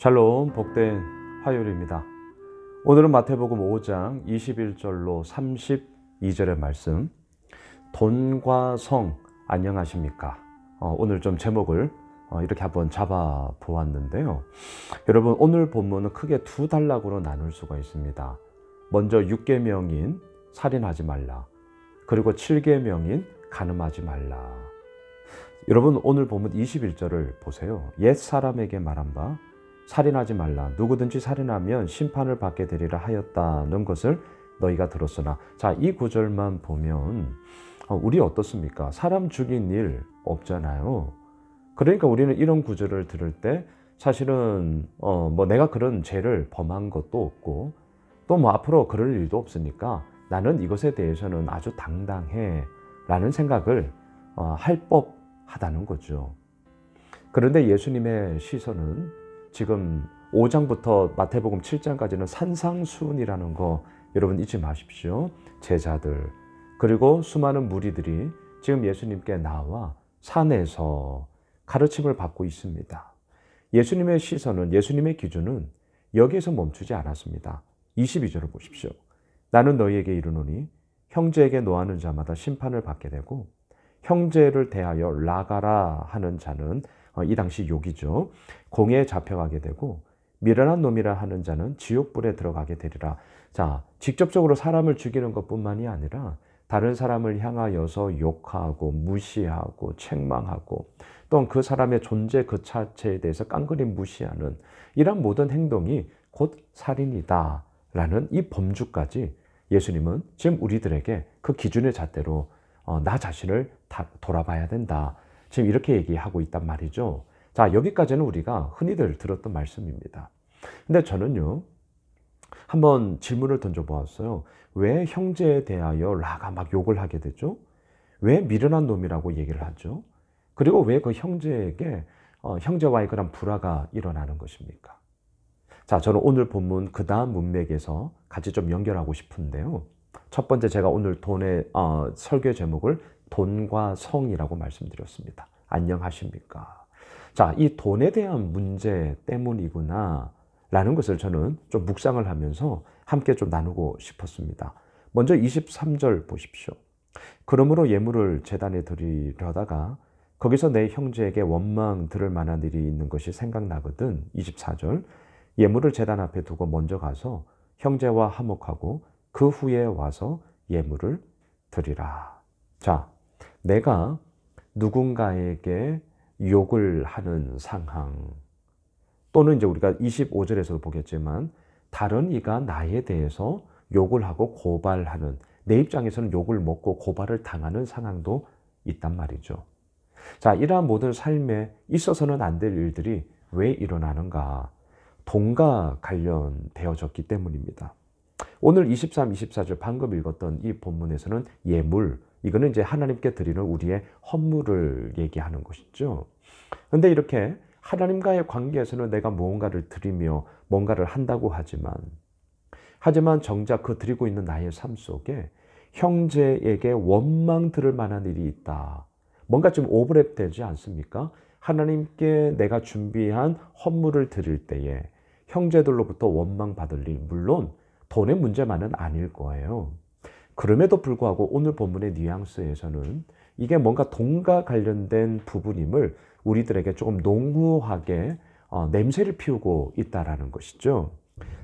샬롬, 복된 화요일입니다. 오늘은 마태복음 5장 21절로 32절의 말씀, 돈과 성 안녕하십니까? 오늘 좀 제목을 이렇게 한번 잡아 보았는데요. 여러분, 오늘 본문은 크게 두 단락으로 나눌 수가 있습니다. 먼저 6계명인 살인하지 말라, 그리고 7계명인 간음하지 말라. 여러분, 오늘 본문 21절을 보세요. 옛 사람에게 말한 바 살인하지 말라, 누구든지 살인하면 심판을 받게 되리라 하였다는 것을 너희가 들었으나. 자, 이 구절만 보면 우리 어떻습니까? 사람 죽인 일 없잖아요. 그러니까 우리는 이런 구절을 들을 때 사실은 내가 그런 죄를 범한 것도 없고 또 앞으로 그럴 일도 없으니까 나는 이것에 대해서는 아주 당당해 라는 생각을 할 법하다는 거죠. 그런데 예수님의 시선은 지금 5장부터 마태복음 7장까지는 산상수훈이라는 거 여러분 잊지 마십시오. 제자들 그리고 수많은 무리들이 지금 예수님께 나와 산에서 가르침을 받고 있습니다. 예수님의 시선은, 예수님의 기준은 여기에서 멈추지 않았습니다. 22절을 보십시오. 나는 너희에게 이르노니 형제에게 노하는 자마다 심판을 받게 되고 형제를 대하여 라가라 하는 자는 이 당시 욕이죠. 공에 잡혀가게 되고 미련한 놈이라 하는 자는 지옥불에 들어가게 되리라. 자, 직접적으로 사람을 죽이는 것뿐만이 아니라 다른 사람을 향하여서 욕하고 무시하고 책망하고 또는 그 사람의 존재 그 자체에 대해서 깡그리 무시하는 이런 모든 행동이 곧 살인이다 라는 이 범주까지 예수님은 지금 우리들에게 그 기준의 잣대로 나 자신을 돌아봐야 된다. 지금 이렇게 얘기하고 있단 말이죠. 자, 여기까지는 우리가 흔히들 들었던 말씀입니다. 근데 저는요, 한번 질문을 던져보았어요. 왜 형제에 대하여 라가 막 욕을 하게 되죠? 왜 미련한 놈이라고 얘기를 하죠? 그리고 왜 그 형제에게 형제와의 그런 불화가 일어나는 것입니까? 자, 저는 오늘 본문 그 다음 문맥에서 같이 좀 연결하고 싶은데요. 첫 번째, 제가 오늘 설교 제목을 돈과 성이라고 말씀드렸습니다. 안녕하십니까? 자, 이 돈에 대한 문제 때문이구나 라는 것을 저는 좀 묵상을 하면서 함께 좀 나누고 싶었습니다. 먼저 23절 보십시오. 그러므로 예물을 제단에 드리려다가 거기서 내 형제에게 원망 들을 만한 일이 있는 것이 생각나거든. 24절. 예물을 제단 앞에 두고 먼저 가서 형제와 화목하고 그 후에 와서 예물을 드리라. 자, 내가 누군가에게 욕을 하는 상황, 또는 이제 우리가 25절에서도 보겠지만 다른 이가 나에 대해서 욕을 하고 고발하는, 내 입장에서는 욕을 먹고 고발을 당하는 상황도 있단 말이죠. 자, 이러한 모든 삶에 있어서는 안 될 일들이 왜 일어나는가? 돈과 관련되어졌기 때문입니다. 오늘 23, 24절 방금 읽었던 이 본문에서는 예물, 이거는 이제 하나님께 드리는 우리의 헌물을 얘기하는 것이죠. 그런데 이렇게 하나님과의 관계에서는 내가 무언가를 드리며 뭔가를 한다고 하지만 정작 그 드리고 있는 나의 삶 속에 형제에게 원망 들을 만한 일이 있다. 뭔가 좀 오버랩 되지 않습니까? 하나님께 내가 준비한 헌물을 드릴 때에 형제들로부터 원망받을 일, 물론 돈의 문제만은 아닐 거예요. 그럼에도 불구하고 오늘 본문의 뉘앙스에서는 이게 뭔가 돈과 관련된 부분임을 우리들에게 조금 농후하게 냄새를 피우고 있다라는 것이죠.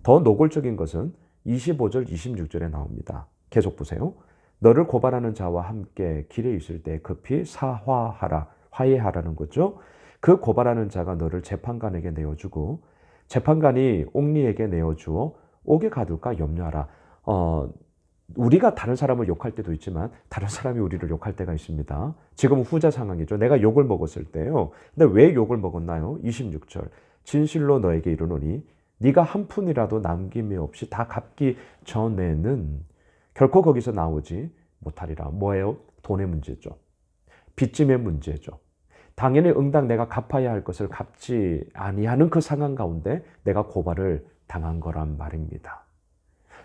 더 노골적인 것은 25절, 26절에 나옵니다. 계속 보세요. 너를 고발하는 자와 함께 길에 있을 때 급히 사화하라, 화해하라는 거죠. 그 고발하는 자가 너를 재판관에게 내어주고 재판관이 옥리에게 내어주어 옥에 가둘까 염려하라. 우리가 다른 사람을 욕할 때도 있지만 다른 사람이 우리를 욕할 때가 있습니다. 지금은 후자 상황이죠. 내가 욕을 먹었을 때요. 근데 왜 욕을 먹었나요? 26절. 진실로 너에게 이르노니 네가 한 푼이라도 남김이 없이 다 갚기 전에는 결코 거기서 나오지 못하리라. 뭐예요? 돈의 문제죠. 빚짐의 문제죠. 당연히 응당 내가 갚아야 할 것을 갚지 아니하는 그 상황 가운데 내가 고발을 당한 거란 말입니다.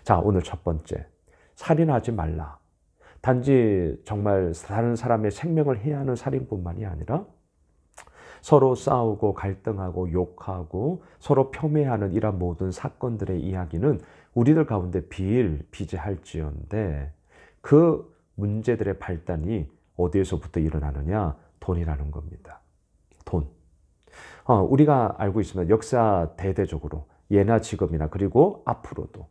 자, 오늘 첫 번째. 살인하지 말라. 단지 정말 다른 사람의 생명을 해야 하는 살인뿐만이 아니라 서로 싸우고 갈등하고 욕하고 서로 폄훼하는 이런 모든 사건들의 이야기는 우리들 가운데 비일비재할지언데 그 문제들의 발단이 어디에서부터 일어나느냐? 돈이라는 겁니다. 돈. 우리가 알고 있으면 역사 대대적으로 예나 지금이나 그리고 앞으로도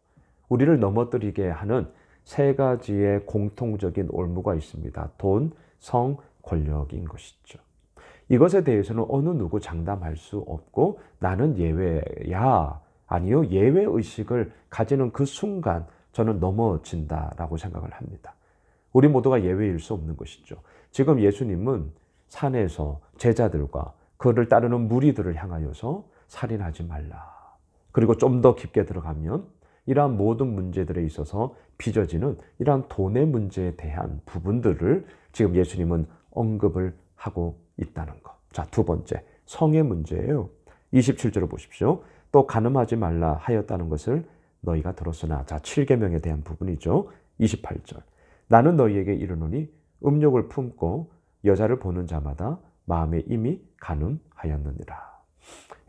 우리를 넘어뜨리게 하는 세 가지의 공통적인 올무가 있습니다. 돈, 성, 권력인 것이죠. 이것에 대해서는 어느 누구 장담할 수 없고 나는 예외야. 아니요. 예외의식을 가지는 그 순간 저는 넘어진다라고 생각을 합니다. 우리 모두가 예외일 수 없는 것이죠. 지금 예수님은 산에서 제자들과 그를 따르는 무리들을 향하여서 살인하지 말라. 그리고 좀 더 깊게 들어가면 이러한 모든 문제들에 있어서 빚어지는 이러한 돈의 문제에 대한 부분들을 지금 예수님은 언급을 하고 있다는 것. 자, 두 번째, 성의 문제예요. 27절을 보십시오. 또 간음하지 말라 하였다는 것을 너희가 들었으나, 자, 7계명에 대한 부분이죠. 28절. 나는 너희에게 이르노니 음욕을 품고 여자를 보는 자마다 마음에 이미 간음하였느니라.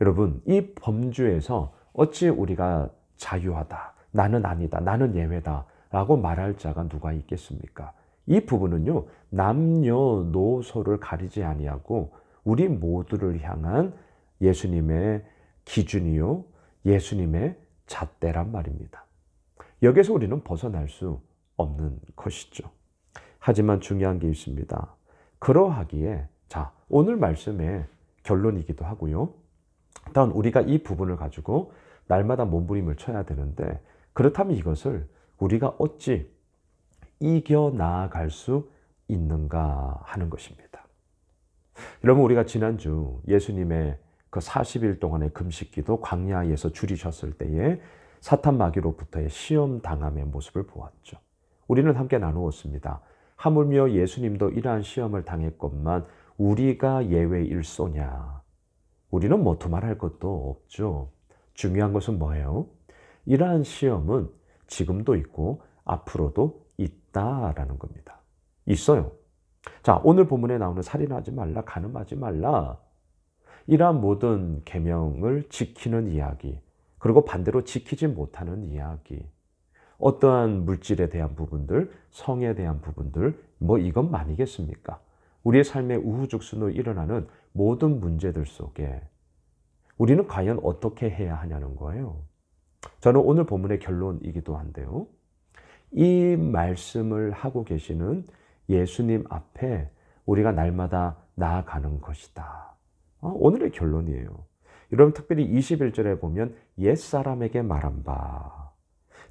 여러분, 이 범주에서 어찌 우리가 자유하다, 나는 아니다, 나는 예외다 라고 말할 자가 누가 있겠습니까? 이 부분은요, 남녀노소를 가리지 아니하고 우리 모두를 향한 예수님의 기준이요, 예수님의 잣대란 말입니다. 여기서 우리는 벗어날 수 없는 것이죠. 하지만 중요한 게 있습니다. 그러하기에, 자, 오늘 말씀의 결론이기도 하고요. 일단 우리가 이 부분을 가지고 날마다 몸부림을 쳐야 되는데, 그렇다면 이것을 우리가 어찌 이겨 나아갈 수 있는가 하는 것입니다. 여러분, 우리가 지난주 예수님의 그 40일 동안의 금식기도 광야에서 줄이셨을 때에 사탄 마귀로부터의 시험 당함의 모습을 보았죠. 우리는 함께 나누었습니다. 하물며 예수님도 이러한 시험을 당했건만 우리가 예외일소냐? 우리는 뭐 두말할 것도 없죠. 중요한 것은 뭐예요? 이러한 시험은 지금도 있고 앞으로도 있다라는 겁니다. 있어요. 자, 오늘 본문에 나오는 살인하지 말라, 간음하지 말라, 이러한 모든 계명을 지키는 이야기, 그리고 반대로 지키지 못하는 이야기, 어떠한 물질에 대한 부분들, 성에 대한 부분들, 뭐 이것만이겠습니까? 우리의 삶의 우후죽순으로 일어나는 모든 문제들 속에 우리는 과연 어떻게 해야 하냐는 거예요. 저는 오늘 본문의 결론이기도 한데요. 이 말씀을 하고 계시는 예수님 앞에 우리가 날마다 나아가는 것이다. 오늘의 결론이에요. 여러분, 특별히 21절에 보면 옛사람에게 말한 바,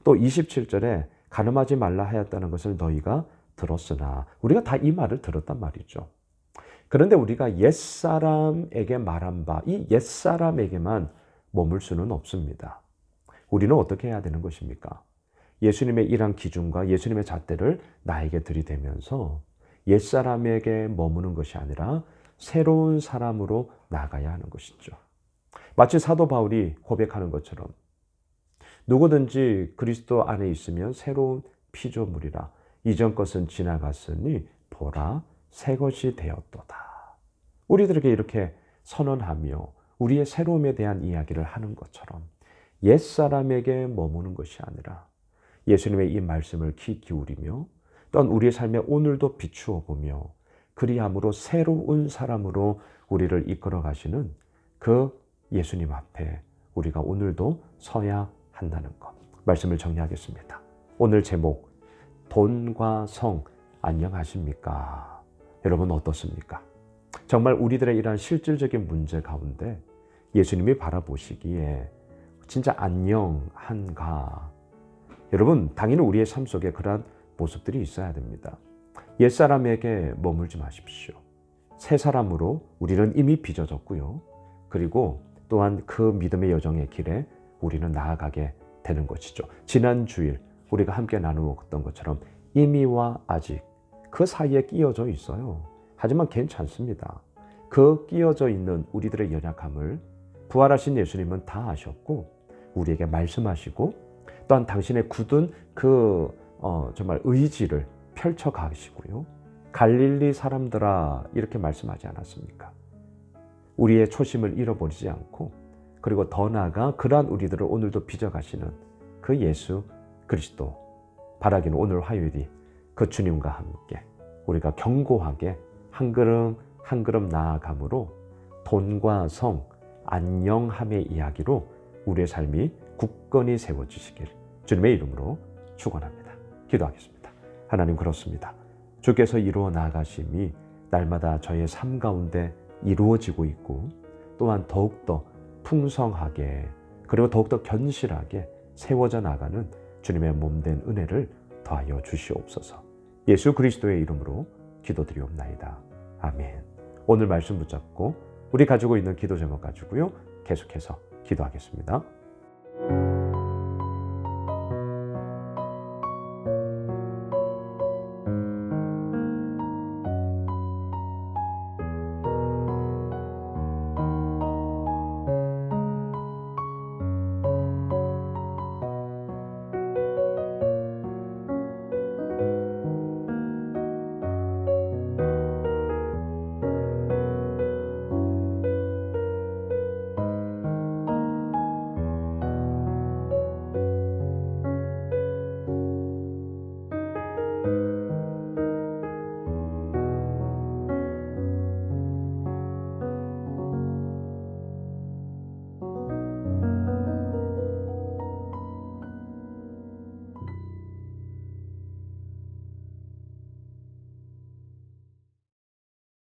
또 27절에 간음하지 말라 하였다는 것을 너희가 들었으나, 우리가 다 이 말을 들었단 말이죠. 그런데 우리가 옛사람에게 말한 바, 이 옛사람에게만 머물 수는 없습니다. 우리는 어떻게 해야 되는 것입니까? 예수님의 이러한 기준과 예수님의 잣대를 나에게 들이대면서 옛사람에게 머무는 것이 아니라 새로운 사람으로 나가야 하는 것이죠. 마치 사도 바울이 고백하는 것처럼 누구든지 그리스도 안에 있으면 새로운 피조물이라, 이전 것은 지나갔으니 보라 새 것이 되었도다. 우리들에게 이렇게 선언하며 우리의 새로움에 대한 이야기를 하는 것처럼 옛사람에게 머무는 것이 아니라 예수님의 이 말씀을 귀 기울이며 또한 우리의 삶에 오늘도 비추어 보며 그리함으로 새로운 사람으로 우리를 이끌어 가시는 그 예수님 앞에 우리가 오늘도 서야 한다는 것. 말씀을 정리하겠습니다. 오늘 제목, 돈과 성 안녕하십니까? 여러분 어떻습니까? 정말 우리들의 이러한 실질적인 문제 가운데 예수님이 바라보시기에 진짜 안녕한가? 여러분, 당연히 우리의 삶 속에 그러한 모습들이 있어야 됩니다. 옛사람에게 머물지 마십시오. 새 사람으로 우리는 이미 빚어졌고요. 그리고 또한 그 믿음의 여정의 길에 우리는 나아가게 되는 것이죠. 지난 주일 우리가 함께 나누었던 것처럼 이미와 아직 그 사이에 끼어져 있어요. 하지만 괜찮습니다. 그 끼어져 있는 우리들의 연약함을 부활하신 예수님은 다 아셨고 우리에게 말씀하시고 또한 당신의 굳은 그 정말 의지를 펼쳐 가시고요. 갈릴리 사람들아 이렇게 말씀하지 않았습니까? 우리의 초심을 잃어버리지 않고 그리고 더 나아가 그러한 우리들을 오늘도 빚어가시는 그 예수 그리스도 바라기는 오늘 화요일이 그 주님과 함께 우리가 견고하게 한 걸음 한 걸음 나아감으로 돈과 성, 안녕함의 이야기로 우리의 삶이 굳건히 세워지시길 주님의 이름으로 축원합니다. 기도하겠습니다. 하나님 그렇습니다. 주께서 이루어 나아가심이 날마다 저의 삶 가운데 이루어지고 있고 또한 더욱더 풍성하게 그리고 더욱더 견실하게 세워져 나가는 주님의 몸된 은혜를 더하여 주시옵소서. 예수 그리스도의 이름으로 기도드리옵나이다. 아멘. 오늘 말씀 붙잡고 우리 가지고 있는 기도 제목 가지고요 계속해서 기도하겠습니다.